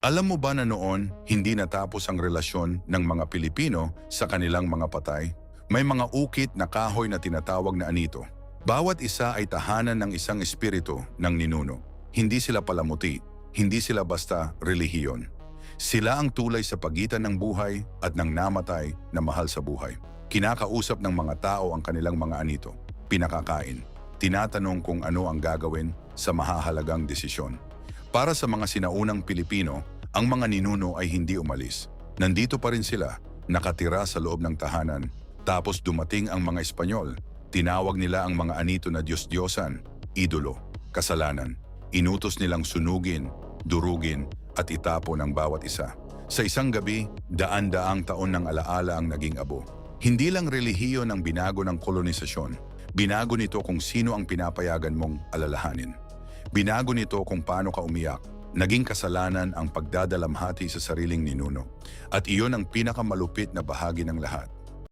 Alam mo ba na noon, hindi natapos ang relasyon ng mga Pilipino sa kanilang mga patay? May mga ukit na kahoy na tinatawag na anito. Bawat isa ay tahanan ng isang espiritu ng ninuno. Hindi sila palamuti, hindi sila basta relihiyon. Sila ang tulay sa pagitan ng buhay at ng namatay na mahal sa buhay. Kinakausap ng mga tao ang kanilang mga anito. Pinakakain. Tinatanong kung ano ang gagawin sa mahahalagang desisyon. Para sa mga sinaunang Pilipino, ang mga ninuno ay hindi umalis. Nandito pa rin sila, nakatira sa loob ng tahanan. Tapos dumating ang mga Espanyol. Tinawag nila ang mga anito na Diyos-Diyosan, idolo, kasalanan. Inutos nilang sunugin, durugin, at itapon ang bawat isa. Sa isang gabi, daan-daang taon ng alaala ang naging abo. Hindi lang relihiyon ang binago ng kolonisasyon. Binago nito kung sino ang pinapayagan mong alalahanin. Binago nito kung paano ka umiyak. Naging kasalanan ang pagdadalamhati sa sariling ninuno. At iyon ang pinakamalupit na bahagi ng lahat.